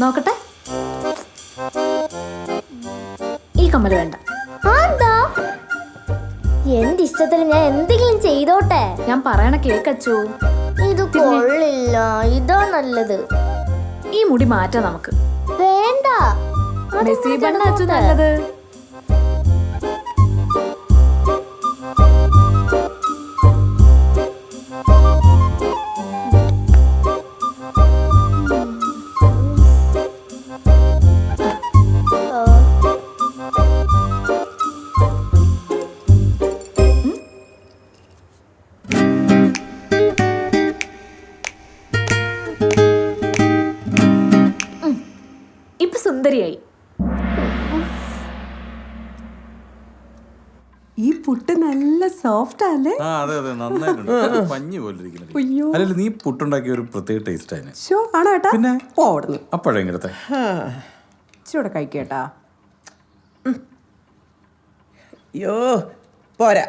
നോക്കട്ടെ. ഈ കമ്മല് വേണ്ട. എന്താ എന്റെ ഇഷ്ടത്തിന് ഞാൻ എന്തെങ്കിലും ചെയ്തോട്ടെ. ഞാൻ പറയണ കേക്കച്ചു. ഇത് കൊള്ളില്ല, ഇതാ നല്ലത്. ഈ മുടി മാറ്റാം നമുക്ക്. വേണ്ട, നസീബണ്ണ അച്ചു നല്ലത്. ഇപ്പൊ സുന്ദരിയായി. ഈ പുട്ട് നല്ല സോഫ്റ്റ് അല്ലേ? അതെ അതെ, നന്നായിട്ടുണ്ട്. പഞ്ഞി പോലെ ഇരിക്കുന്നു. അല്ലല്ല, നീ പുട്ടുണ്ടാക്കിയ ഒരു പ്രത്യേക ടേസ്റ്റ് ആയിരുന്നു. ഷോ ആണോ ഏട്ടാ? പിന്നെ ഓടുന്നു അപ്പോഴെങ്ങനത്തെ ചൂടെ കഴിക്കേട്ടാ. അയ്യോ പോരാ,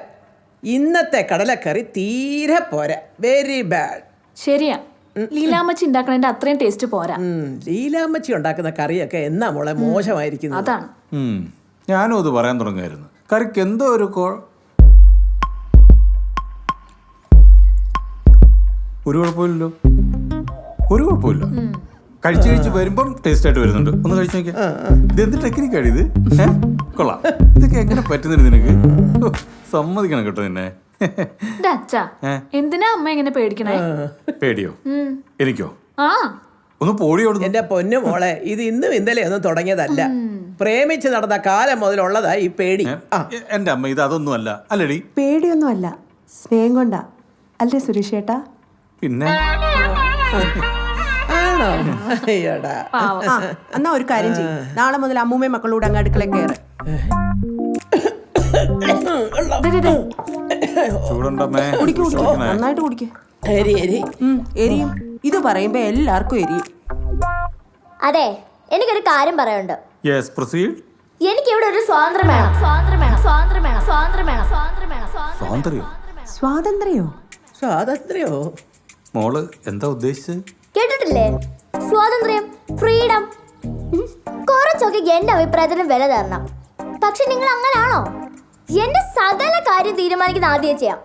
ഇന്നത്തെ കടലക്കറി തീരെ പോരാ, വെരി ബാഡ്. ശരിയാ, ലീലാമ്മച്ചി ഉണ്ടാക്കണതിന്റെ അത്രയും ടേസ്റ്റ് പോരാ. ലീലാമ്മച്ചി ഉണ്ടാക്കുന്ന കറിയൊക്കെ എന്നാ മോളെ മോശമായിരിക്കുന്നത്. അതാണ്. ഞാനും അത് പറയാൻ തുടങ്ങായിരുന്നു. കറിക്ക് എന്തോ ഒരു ഒരു കുഴപ്പമില്ലല്ലോ. ഒരു കുഴപ്പമില്ല. കഴിച്ച് കഴിച്ച് വരുമ്പം ടേസ്റ്റ് ആയിട്ട് വരുന്നുണ്ട്. ഒന്ന് കഴിച്ചു നോക്കിയാ. ഇത് എന്ത് ടെക്നിക്കാണ് ഇത്? കൊള്ളാം. ഇതൊക്കെ എങ്ങനെ പറ്റുന്നുണ്ട് നിനക്ക്? സമ്മതിക്കണം കേട്ടോ നിന്നെ. അച്ഛാ, എന്തിനാ അമ്മ എങ്ങനെ പേടിക്കണേ? പേടിയോ? എനിക്കോ? ആ, ഒന്ന് പോടിയോട്. എന്റെ പൊന്നു മോളെ, ഇത് ഇന്നും ഇന്നലെ ഒന്നും തുടങ്ങിയതല്ല. പ്രേമിച്ച് നടന്ന കാലം മുതലുള്ളതാ ഈ പേടി. എന്റെ അമ്മ, ഇത് അതൊന്നും അല്ല. അല്ലടി, പേടിയൊന്നും അല്ല, സ്നേഹം കൊണ്ടാ അല്ലേ സുരേഷ് ഏട്ടാ? പിന്നെ ആണോ? അയ്യോടാ. എന്നാ ഒരു കാര്യം ചെയ്യും, നാളെ മുതൽ അമ്മൂമ്മയും മക്കളോട് അങ്ങ് അടുക്കള കയറ്. ചൂടുണ്ടമ്മേ. നന്നായിട്ട് കുടിക്ക. എരി എരി എരിയും. ഇത് പറയുമ്പോ എല്ലാവർക്കും എരിയും. അതെ, എനിക്കൊരു കാര്യം പറയാനുണ്ട്. Yes, proceed. എനിക്കിവിടെ ഒരു സ്വാതന്ത്ര്യം വേണം. സ്വാതന്ത്ര്യം വേണം, സ്വാതന്ത്ര്യം വേണം, സ്വാതന്ത്ര്യം വേണം, സ്വാതന്ത്ര്യം വേണം. സ്വാതന്ത്ര്യോ? സ്വാതന്ത്ര്യോ? സ്വാതന്ത്ര്യോ? മോള് എന്താ ഉദ്ദേശിച്ചത്? കേട്ടിട്ടില്ലേ? സ്വാതന്ത്ര്യം, ഫ്രീഡം. കുറച്ചൊക്കെ എന്റെ അഭിപ്രായത്തിന് വില തരണം. പക്ഷെ നിങ്ങൾ അങ്ങനാണോ? എന്റെ സകല കാര്യം തീരുമാനിക്കുന്ന ആദ്യം ചെയ്യാം.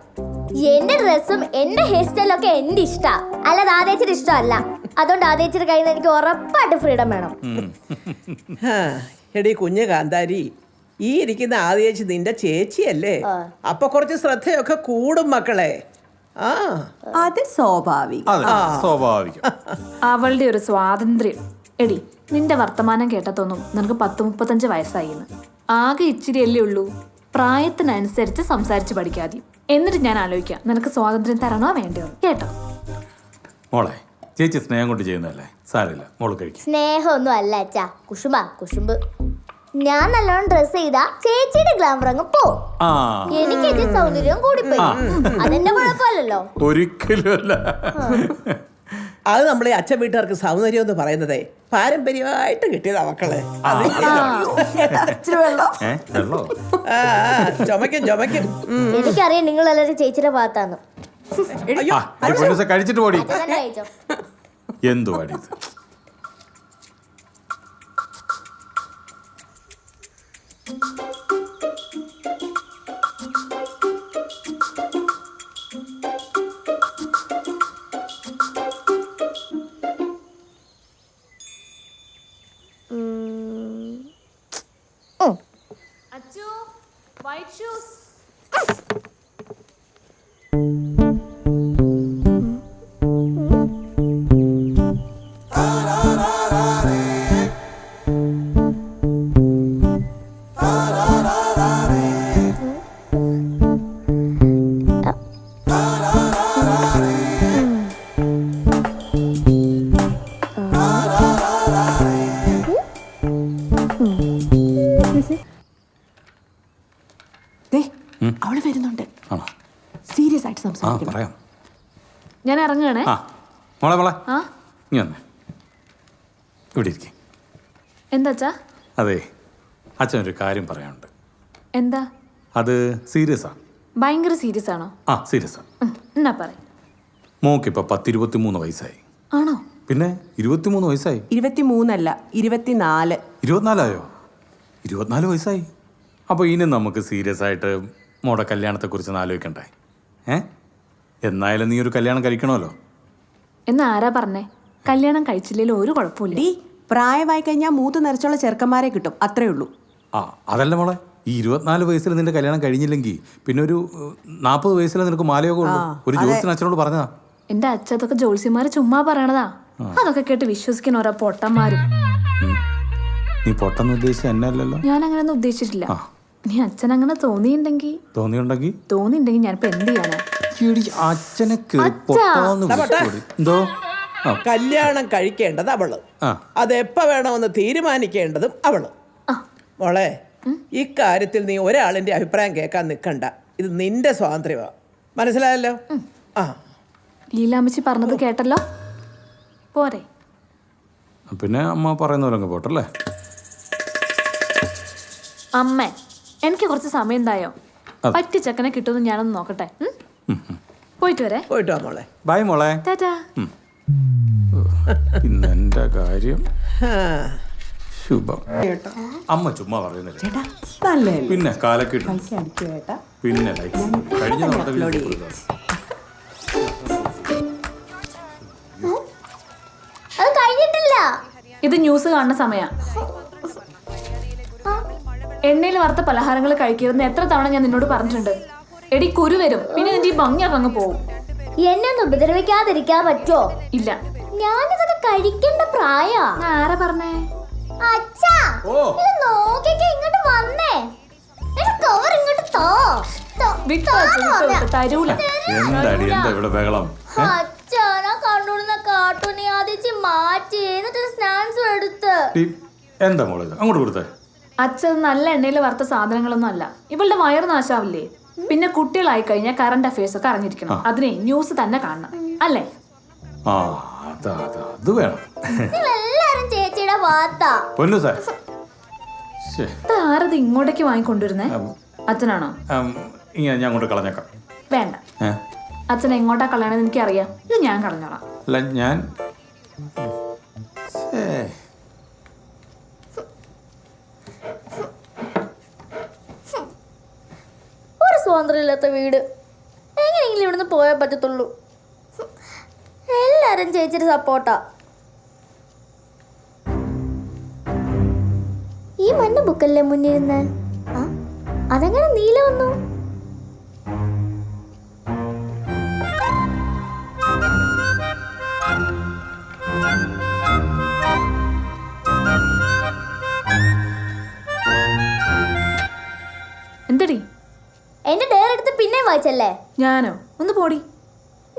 എന്റെ ഡ്രസ്സും എന്റെ ഹെയർ സ്റ്റൈലും ഒക്കെ എന്റെ ഇഷ്ടാ, അല്ലാതെ ആദ്യച്ചിട്ട് ഇഷ്ടമല്ല. അതുകൊണ്ട് ആദ്യച്ചിട്ട് കയ്യിൽ നിന്ന് എനിക്ക് ഉറപ്പായിട്ട് ഫ്രീഡം വേണം. എടി കുഞ്ഞ് കാന്താരി, ഈ ഇരിക്കുന്ന ആദ്യേച്ചി നിന്റെ ചേച്ചിയല്ലേ? അപ്പൊ കുറച്ച് ശ്രദ്ധയൊക്കെ കൂടും മക്കളെ. അത് സ്വാഭാവികം. സ്വാഭാവികം. അവളുടെ ഒരു സ്വാതന്ത്ര്യം. എടി, നിന്റെ വർത്തമാനം കേട്ടതൊന്നും നിനക്ക് 30-35 വയസ്സായിന്ന്. ആകെ ഇച്ചിരിയല്ലേ ഉള്ളൂ. പ്രായത്തിനനുസരിച്ച് സംസാരിച്ച് പഠിക്കാതെ. എന്നിട്ട് ഞാൻ ആലോചിക്കാം നിനക്ക് സ്വാതന്ത്ര്യം തരണോ വേണ്ടയോ കേട്ടോ. മോളെ, ചേച്ചി സ്നേഹം കൊണ്ട് ചെയ്യുന്നതല്ലേ, സാരമില്ല, മോള് കഴിക്കും. സ്നേഹമൊന്നും അല്ല അച്ഛാ, കുശുമ്പ കുശുമ്പ്. ഞാൻ നല്ലോണം ഡ്രസ് ചെയ്താ ചേച്ചിയുടെ ഗ്ലാമർ അങ്ങ് പോവും. എനിക്ക് ഇത് സൗന്ദര്യം കൂടിപ്പോയി. അതെന്റെ കുഴപ്പമല്ലല്ലോ. ഒരിക്കലും അല്ല. അത് നമ്മളെ അച്ഛൻ വീട്ടുകാർക്ക് സൗന്ദര്യം എന്ന് പറയുന്നതേ പാരമ്പര്യമായിട്ട് കിട്ടിയതാ മക്കളെ. ചുമക്കും ചുമക്കും. എനിക്കറിയാം നിങ്ങൾ എല്ലാവരും ചേച്ചിയുടെ ഭാഗത്താന്ന്. കഴിച്ചിട്ട് പോടി. എന്തു പാടി? Achu, white shoes. അവള് വരുന്നുണ്ട്. സീരിയസ് ആയിട്ട് സംസാരിക്കണം. ഞാൻ ഇറങ്ങുകയാണേ. മോളെ മോളെ, നീ വന്നേ, ഇവിടെ ഇരിക്കും. എന്താ? അതെ, അച്ഛനൊരു കാര്യം പറയാനുണ്ട്. എന്താ? അത് സീരിയസാ. ഭയങ്കര സീരിയസ് ആണോ? സീരിയസാ. എന്നാ പറ. മോക്കിപ്പോ 10-23 വയസ്സായി. ആണോ? പിന്നെ 23 വയസ്സായി. 23 24. 24 24 വയസ്സായി. അപ്പോൾ ഇനി നമുക്ക് സീരിയസ് ആയിട്ട് മോടെ കല്യാണത്തെക്കുറിച്ച് ഒന്ന് ആലോചിക്കണ്ടേ? എന്നായാലും നീ ഒരു കല്യാണം കഴിക്കണമല്ലോ. എന്നാ ആരാ പറഞ്ഞേ കല്യാണം കഴിച്ചില്ലെങ്കിലും ഒരു കുഴപ്പമില്ല. ഡീ പ്രായമായി കഴിഞ്ഞാൽ മൂത്ത് നിറച്ചുള്ള ചെറുക്കന്മാരെ കിട്ടും, അത്രേ ഉള്ളൂ. അതല്ല മോളെ, ഈ 24 വയസ്സിൽ നിന്റെ കല്യാണം കഴിഞ്ഞില്ലെങ്കിൽ പിന്നെ ഒരു 40 വയസ്സിൽ നിനക്ക് മാലയോഗം ഉള്ളൂ. ഒരു ജോത്സ്യൻ അച്ഛനോട് പറഞ്ഞതാ. എന്റെ അച്ഛതൊക്കെ ജോത്സ്യന്മാര് ചുമ്മാ പറയണതാ. അതൊക്കെ കേട്ട് വിശ്വസിക്കുന്ന ഓരോ പൊട്ടന്മാരും. നീ പൊട്ടെന്ന് ഉദ്ദേശിച്ച എന്നെ അല്ലല്ലോ. ഞാൻ അങ്ങനെയൊന്നും ഉദ്ദേശിച്ചിട്ടില്ല. നീ അച്ഛൻ അങ്ങനെ തോന്നിയിട്ടുണ്ടെങ്കിൽ ഞാനിപ്പോ എന്ത് ചെയ്യാനാ? അച്ഛനെ എന്തോ കല്യാണം കഴിക്കേണ്ടത് അവള്, അതെപ്പ വേണമെന്ന് തീരുമാനിക്കേണ്ടതും അവള്. മോളെ, ഇക്കാര്യത്തിൽ നീ ഒരാളിന്റെ അഭിപ്രായം കേൾക്കാൻ നിൽക്കണ്ട. ഇത് നിന്റെ സ്വാതന്ത്ര്യമാ, മനസ്സിലായല്ലോ? ലീലാമ്മച്ചി പറഞ്ഞത് കേട്ടല്ലോ, പോരെ? പിന്നെ അമ്മ പറയുന്ന പോലെ പോട്ടല്ലേ. അമ്മേ, എനിക്ക് കുറച്ച് സമയം എന്തായോ? പറ്റി ചെക്കനെ കിട്ടുമെന്ന് ഞാനൊന്ന് നോക്കട്ടെ. പോയിട്ട് വരെ. പോയിട്ട് വാ മോളെ. ബൈ മോളെ. ടാറ്റാ. ഇന്നെന്റെ കാര്യം ശുഭം. അമ്മ ചുമ്മാ പറയുന്നില്ല. പിന്നെ കാലക്കിട്ടു. പിന്നെ കഴിഞ്ഞ അത് കഴിഞ്ഞിട്ടില്ല. ഇത് ന്യൂസ് കാണുന്ന സമയാ. എണ്ണയിൽ വറുത്ത പലഹാരങ്ങൾ കഴിക്കരുതെന്ന് എത്ര തവണ ഞാൻ നിന്നോട് പറഞ്ഞിട്ടുണ്ട്. എടി കുരു വരും, പിന്നെ നിന്റെ ഈ ഭംഗിയൊക്കെ അങ്ങ് പോവും. എന്നെ ഒന്ന് ഉപദ്രവിക്കാതിരിക്കാൻ പറ്റുമോ? ഇല്ല, ഞാനിതൊക്കെ കഴിക്കേണ്ട പ്രായ. ആരാ പറഞ്ഞേ? അച്ഛാ, ഇത് നോക്കിക്കേ, ഇങ്ങോട്ട് വന്നേ. കവർ ഇങ്ങോട്ട് തരൂല. അച്ഛാ, ഞാൻ കണ്ടുകൊടുന്ന കാർട്ടൂണി ആദ്യം മാറ്റി എന്നിട്ട് സ്നാക്സ് എടുത്ത്. എന്താ മോളെ അങ്ങോട്ട് കൊടുത്തേ? അച്ഛൻ നല്ല എണ്ണയിൽ വറുത്ത സാധനങ്ങളൊന്നും അല്ല. ഇവളുടെ വയറ് നാശാവില്ലേ? പിന്നെ കുട്ടികളായി കഴിഞ്ഞാൽ കറണ്ട് അഫയേഴ്സ് ഒക്കെ അറിഞ്ഞിരിക്കണം. അതിനെ ന്യൂസ് തന്നെ കാണണം, അല്ലേ? അത് വേണം. എല്ലാരും ചേച്ചിയുടെ വാർത്ത. ആരത് ഇങ്ങോട്ടേക്ക് വാങ്ങിക്കൊണ്ടിരുന്നേ? അച്ഛനാണോ? ഞാൻ അങ്ങോട്ട് കളഞ്ഞേക്കാം. വേണ്ട, അച്ഛൻ എങ്ങോട്ടാ കളയണെന്ന് എനിക്കറിയാം. ഇത് ഞാൻ കളഞ്ഞോളാം. അല്ല, ഞാൻ ഒരു സ്വാതന്ത്ര്യമില്ലാത്ത വീട്. എങ്ങനെയെങ്കിലും ഇവിടുന്ന് പോയാൽ പറ്റത്തുള്ളൂ. എല്ലാരും ചേച്ചിയുടെ സപ്പോർട്ടാ. ഈ മഞ്ഞ ബുക്കല്ലേ മുന്നിരുന്ന്? അതെങ്ങനെ നീല വന്നു? എന്തടി? എന്റെ ഡയറി എടുത്ത് പിന്നെ വായിച്ചല്ലേ? ഞാനോ? ഒന്ന് പോടി.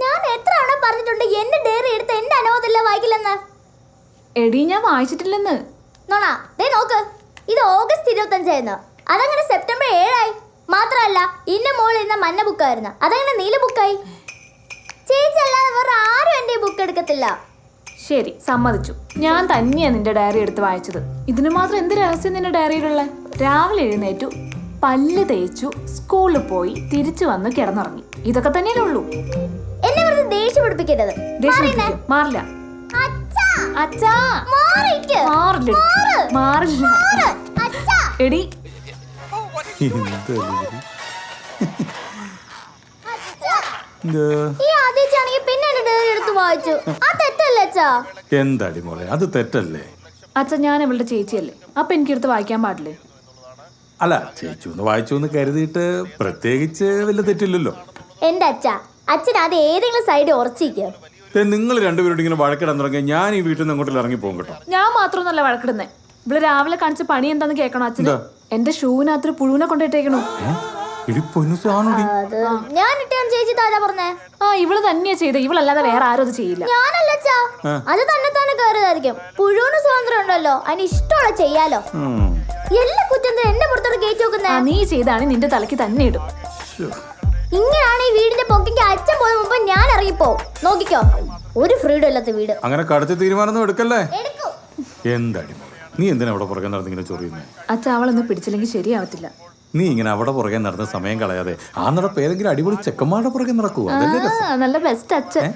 ഞാൻ എത്ര തവണ പറഞ്ഞിട്ടുണ്ട് എന്റെ ഡയറി എടുത്ത് എന്റെ അനുവാദമില്ല വായിക്കില്ലെന്ന്. എടി, ഞാൻ വായിച്ചിട്ടില്ലെന്ന്. നോണാ, ദേ നോക്ക്, ഇത് ഓഗസ്റ്റ് 25 അതങ്ങനെ സെപ്റ്റംബർ 7 മാത്രമല്ല, ഇന്ന മോളിൽ ഇരുന്ന മഞ്ഞ ബുക്കായിരുന്നു, അതങ്ങനെ നീല ബുക്കായി. ചേച്ചി അല്ലാതെ വേറെ ആരും എന്റെ ബുക്ക് എടുക്കത്തില്ല. ശരി, സമ്മതിച്ചു. ഞാൻ തന്നെയാ നിന്റെ ഡയറി എടുത്ത് വായിച്ചത്. ഇതിനു മാത്രം എന്ത് രഹസ്യം നിന്റെ ഡയറിയിലുള്ള? രാവിലെ എഴുന്നേറ്റു, പല്ല് തേച്ചു, സ്കൂളിൽ പോയി, തിരിച്ചു വന്ന് കിടന്നുറങ്ങി. ഇതൊക്കെ തന്നെയല്ലേ ഉള്ളൂ. എന്നെ വെറുതെ ദേഷ്യം പിടിപ്പിക്കരുത്. മാറില്ല. അച്ഛാ, മാറില്ല. എടി, ഈ ആദ്യമാണെങ്കിൽ പിന്നെ എന്റെ ഡയറി എടുത്ത് വായിച്ചു. അത് തെറ്റല്ലേ അച്ഛാ? എന്താടി മോളെ, അത് തെറ്റല്ലേ? അച്ഛാ, ഞാൻ ഇവളുടെ ചേച്ചിയല്ലേ, അപ്പൊ എനിക്കെടുത്ത് വായിക്കാൻ പാടില്ലേ? അല്ല, ചേച്ചി ഒന്ന് വായിച്ചു എന്ന് കരുതിയിട്ട് പ്രത്യേകിച്ച് വലിയ തെറ്റില്ലല്ലോ. എന്റെ അച്ഛൻ അത് ഏതെങ്കിലും സൈഡ് ഉറച്ചിരിക്കുക. നിങ്ങൾ രണ്ടുപേരോട് ഇങ്ങനെ വഴക്കിടാൻ തുടങ്ങിയ ഞാൻ ഈ വീട്ടിൽ നിന്ന് അങ്ങോട്ട് ഇറങ്ങി പോകും കേട്ടോ. ഞാൻ മാത്രമൊന്നല്ല വഴക്കിടുന്നേ. ഇവിടെ രാവിലെ കാണിച്ച പണി എന്താന്ന് കേൾക്കണോ അച്ഛൻ? എന്റെ ഷൂവിനകത്തൊരു പുഴുവിനെ കൊണ്ടിട്ടേക്കണു. ഞാൻ ഇട്ടാൻ ചേച്ചി താരാ പറഞ്ഞേ? ഇവള് തന്നെയാ ചെയ്തത്. ഇവളല്ലാതെ വേറെ ആരും അത് ചെയ്യില്ല. ഞാനല്ല അച്ഛാ, അത് തന്നെ തന്നെ കയറിയതായിരിക്കും. പുഴുവിന് സ്വാതന്ത്ര്യം ഉണ്ടല്ലോ, അതിന് ഇഷ്ടമുള്ള ചെയ്യാലോ. എല്ലാ കുറ്റം എന്നെ പുറത്തോട്ട് കയറ്റി വെക്കുന്നേ. നീ ചെയ്താണ് നിന്റെ തലയ്ക്ക് തന്നെ ഇടും. ഇങ്ങനെയാണ് ഈ വീടിന്റെ പൊക്കിക്ക് അച്ഛൻ പോയ മുമ്പ് ഞാൻ ഇറങ്ങിപ്പോ. നോക്കിക്കോ, ഒരു ഫ്രീഡം ഇല്ലാത്ത വീട്. അങ്ങനെ കടത്തി തീരുമാനം എടുക്കല്ലേ. എന്താടി നീ എന്തിനാ അവിടെ പുറകെ നടന്നിങ്ങനെ ചൊറിയുന്നേ? അച്ഛൻ അവളൊന്നും പിടിച്ചില്ലെങ്കിൽ ശരിയാവത്തില്ല. നീ ഇങ്ങനെ അവിടെ പുറകെ നടന്ന സമയം കളയാതെ ആ നടപ്പ് ഏതെങ്കിലും അടിപൊളി ചെക്കന്മാരുടെ പുറകെ നടക്കുക. നല്ല ബെസ്റ്റ് അച്ഛൻ.